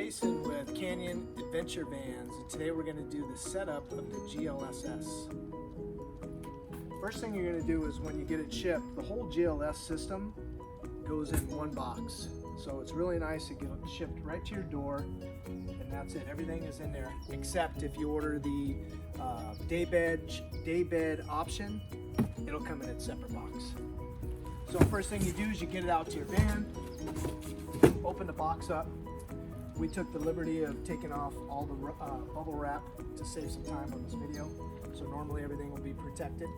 Jason with Canyon Adventure Vans, and today we're going to do the setup of the GLSS. First thing you're going to do is when you get it shipped, the whole GLS system goes in one box. So it's really nice to get it shipped right to your door, and that's it. Everything is in there, except if you order the day bed option, it'll come in a separate box. So first thing you do is you get it out to your van, open the box up. We took the liberty of taking off all the bubble wrap to save some time on this video. So normally everything will be protected.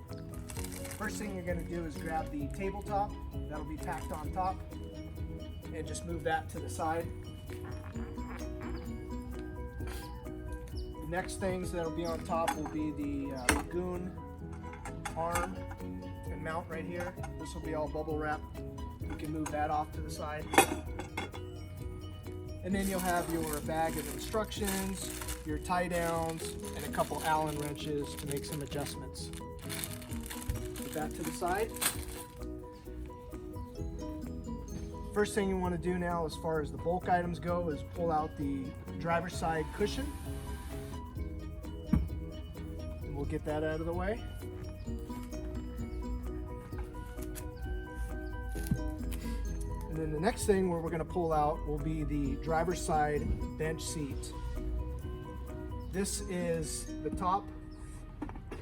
First thing you're going to do is grab the tabletop that'll be tacked on top and just move that to the side. The next things that'll be on top will be the LAGUN arm and mount right here. This will be all bubble wrap. You can move that off to the side. And then you'll have your bag of instructions, your tie downs, and a couple Allen wrenches to make some adjustments. Put that to the side. First thing you want to do now as far as the bulk items go is pull out the driver's side cushion. And we'll get that out of the way. And then the next thing where we're going to pull out will be the driver's side bench seat. This is the top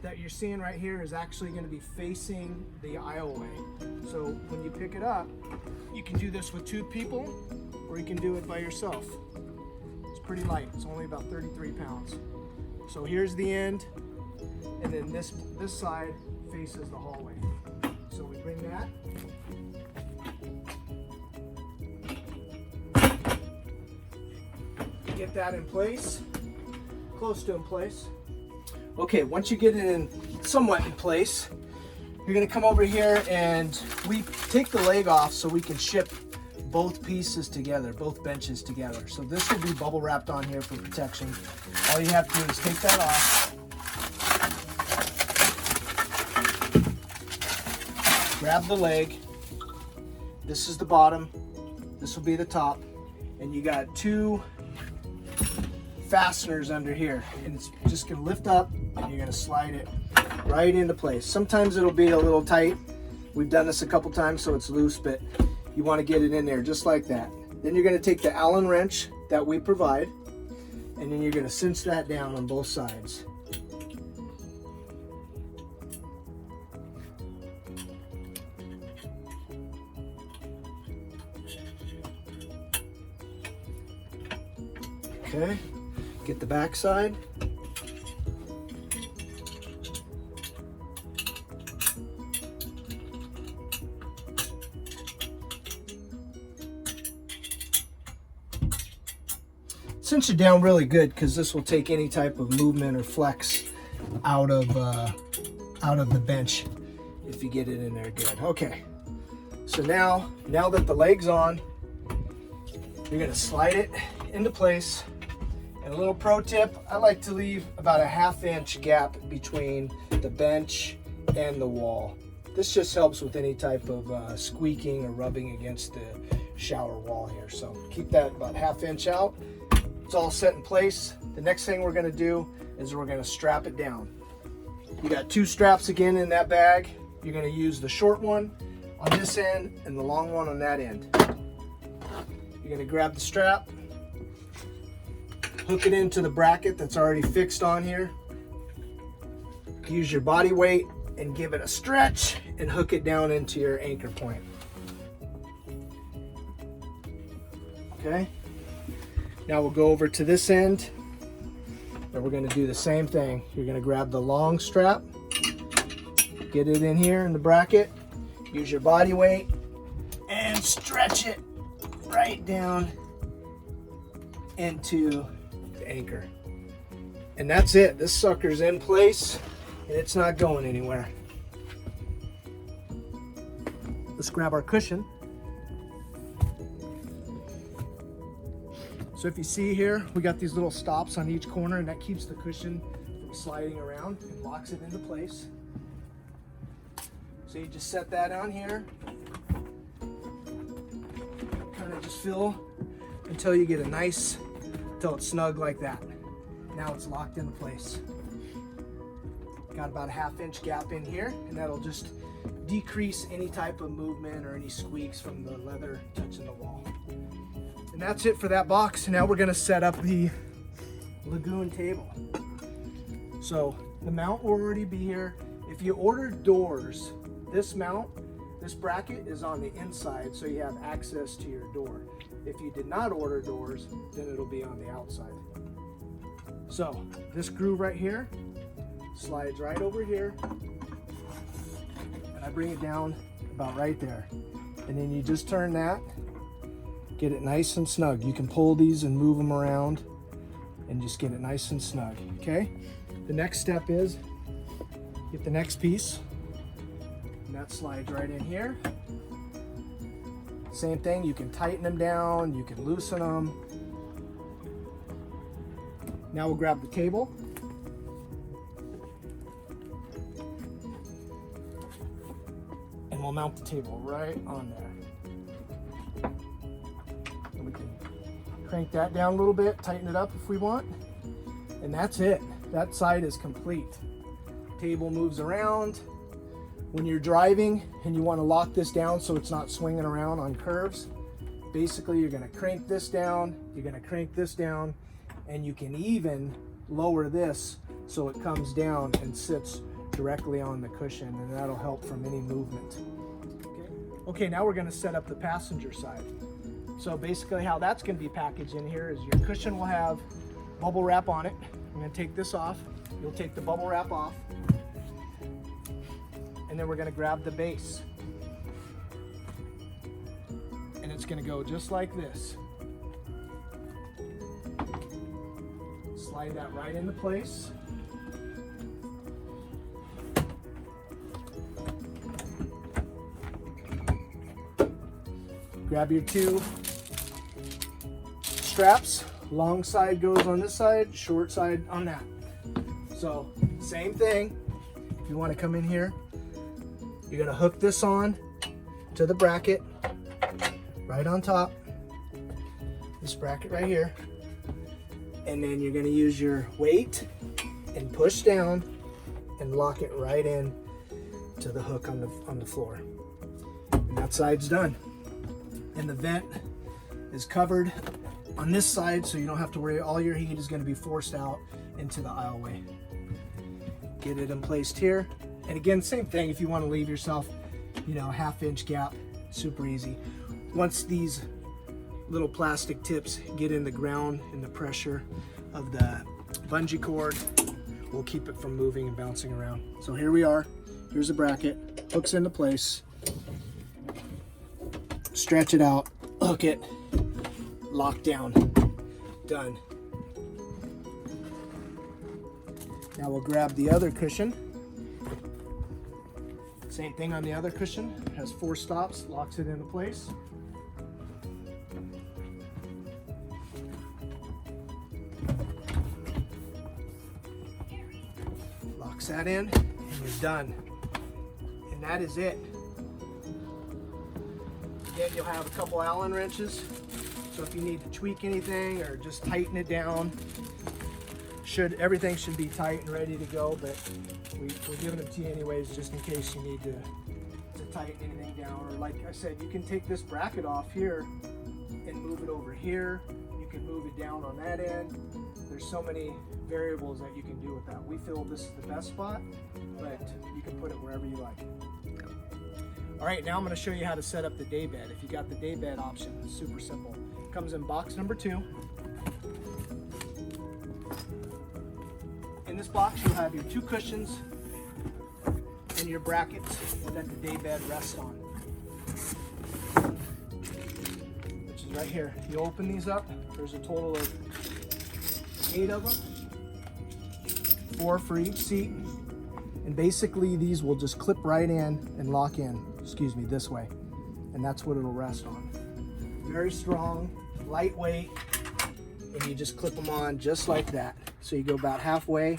that you're seeing right here is actually going to be facing the aisleway. So when you pick it up, you can do this with two people or you can do it by yourself. It's pretty light. It's only about 33 pounds. So here's the end, and then this side faces the hallway. So we bring that. Get that in place, close to in place. Okay, once you get it in somewhat in place, you're gonna come over here and we take the leg off so we can ship both pieces together, both benches together. So this will be bubble wrapped on here for protection. All you have to do is take that off, grab the leg, this is the bottom, this will be the top, and you got two fasteners under here, and it's just gonna lift up and you're gonna slide it right into place. Sometimes it'll be a little tight. We've done this a couple times so it's loose, but you want to get it in there just like that. Then you're gonna take the Allen wrench that we provide, and then you're gonna cinch that down on both sides. Okay. Get the back side. Cinch it down really good because this will take any type of movement or flex out of the bench if you get it in there good. Okay. So now that the leg's on, you're gonna slide it into place. And a little pro tip, I like to leave about a 1/2 inch gap between the bench and the wall. This just helps with any type of squeaking or rubbing against the shower wall here. So keep that about 1/2 inch out. It's all set in place. The next thing we're gonna do is we're gonna strap it down. You got two straps again in that bag. You're gonna use the short one on this end and the long one on that end. You're gonna grab the strap, hook it into the bracket that's already fixed on here. Use your body weight and give it a stretch and hook it down into your anchor point. Okay. Now we'll go over to this end and we're going to do the same thing. You're going to grab the long strap, get it in here in the bracket, use your body weight and stretch it right down into anchor. And that's it. This sucker's in place and it's not going anywhere. Let's grab our cushion. So if you see here, we got these little stops on each corner and that keeps the cushion from sliding around and locks it into place. So you just set that on here, kind of just fill until you get a nice till it's snug like that. Now it's locked into place. Got about a 1/2 inch gap in here, and that'll just decrease any type of movement or any squeaks from the leather touching the wall. And that's it for that box. Now we're gonna set up the LAGUN table. So the mount will already be here. If you order doors, this mount, this bracket is on the inside, so you have access to your door. If you did not order doors, then it'll be on the outside. So this groove right here slides right over here, and I bring it down about right there. And then you just turn that, get it nice and snug. You can pull these and move them around and just get it nice and snug, okay? The next step is get the next piece, and that slides right in here. Same thing, you can tighten them down, you can loosen them. Now we'll grab the table. And we'll mount the table right on there. And we can crank that down a little bit, tighten it up if we want. And that's it. That side is complete. Table moves around. When you're driving and you want to lock this down so it's not swinging around on curves, basically you're going to crank this down, you're going to crank this down, and you can even lower this so it comes down and sits directly on the cushion, and that'll help from any movement. Okay, now we're going to set up the passenger side. So basically how that's going to be packaged in here is your cushion will have bubble wrap on it. I'm going to take this off. You'll take the bubble wrap off. And then we're going to grab the base. And it's going to go just like this. Slide that right into place. Grab your 2 straps. Long side goes on this side, short side on that. So same thing. If you want to come in here, you're going to hook this on to the bracket right on top. This bracket right here. And then you're going to use your weight and push down and lock it right in to the hook on the floor. And that side's done. And the vent is covered on this side, so you don't have to worry. All your heat is going to be forced out into the aisleway. Get it in place here. And again, same thing, if you want to leave yourself, you know, a 1/2 inch gap, super easy. Once these little plastic tips get in the ground and the pressure of the bungee cord will keep it from moving and bouncing around. So here we are. Here's the bracket, hooks into place. Stretch it out, hook it, lock down, done. Now we'll grab the other cushion. Same thing on the other cushion, has 4 stops, locks it into place. Locks that in, and you're done. And that is it. Again, you'll have a couple Allen wrenches, so if you need to tweak anything or just tighten it down, everything should be tight and ready to go, but we're giving them to you anyways, just in case you need to tighten anything down. Or like I said, you can take this bracket off here and move it over here. You can move it down on that end. There's so many variables that you can do with that. We feel this is the best spot, but you can put it wherever you like. All right, now I'm going to show you how to set up the day bed. If you got the day bed option, it's super simple. It comes in box number 2. In this box, you'll have your 2 cushions and your brackets that the day bed rests on, which is right here. You open these up, there's a total of 8 of them, 4 for each seat. And basically these will just clip right in and lock in, this way. And that's what it'll rest on. Very strong, lightweight, and you just clip them on just like that. So you go about halfway.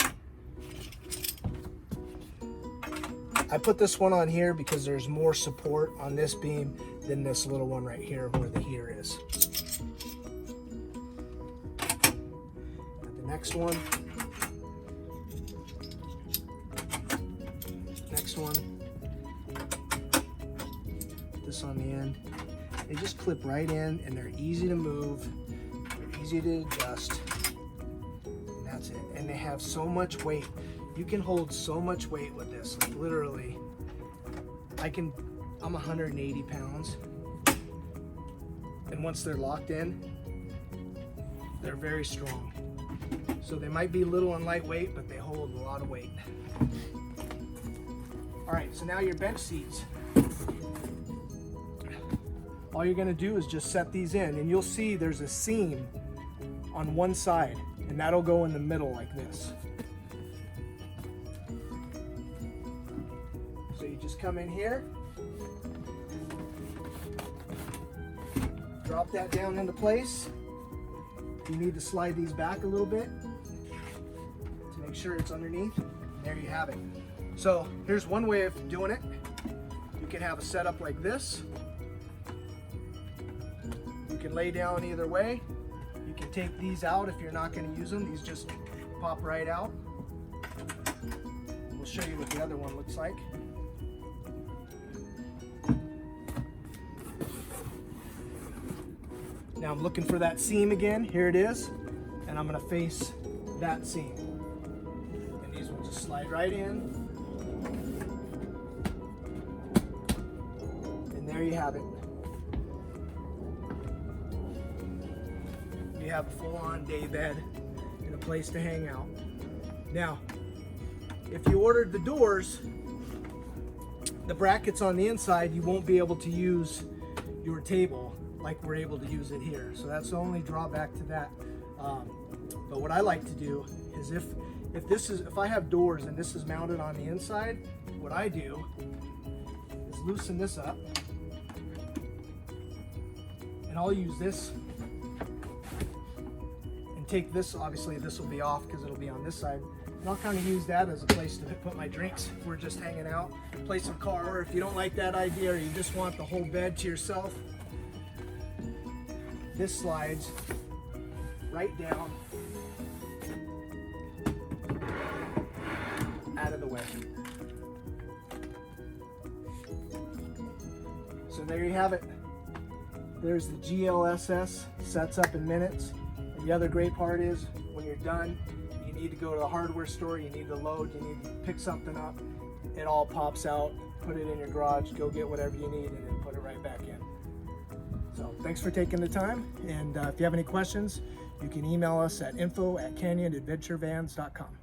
I put this one on here because there's more support on this beam than this little one right here where the heater is. Next one. Next one. This on the end. They just clip right in and they're easy to move. They're easy to adjust. And that's it. And they have so much weight. You can hold so much weight with this. Like literally, I'm 180 pounds. And once they're locked in, they're very strong. So they might be little and lightweight, but they hold a lot of weight. All right, so now your bench seats. All you're gonna do is just set these in, and you'll see there's a seam on one side, and that'll go in the middle like this. So you just come in here, drop that down into place. You need to slide these back a little bit to make sure it's underneath. There you have it. So here's one way of doing it. You can have a setup like this. You can lay down either way. You can take these out if you're not going to use them. These just pop right out. We'll show you what the other one looks like. Now I'm looking for that seam again. Here it is. And I'm going to face that seam. And these will just slide right in. And there you have it. You have a full-on day bed and a place to hang out. Now, if you ordered the doors, the brackets on the inside, you won't be able to use your table like we're able to use it here. So that's the only drawback to that. But what I like to do is if I have doors and this is mounted on the inside, what I do is loosen this up, and I'll use this and take this. Obviously this will be off because it'll be on this side. And I'll kind of use that as a place to put my drinks if we're just hanging out, play some car, or if you don't like that idea or you just want the whole bed to yourself, this slides right down out of the way. So there you have it. There's the GLSS, sets up in minutes. And the other great part is when you're done, you need to go to the hardware store, you need to load, you need to pick something up, it all pops out, put it in your garage, go get whatever you need, and then put it right back in. So thanks for taking the time, and if you have any questions, you can email us at info@canyonadventurevans.com.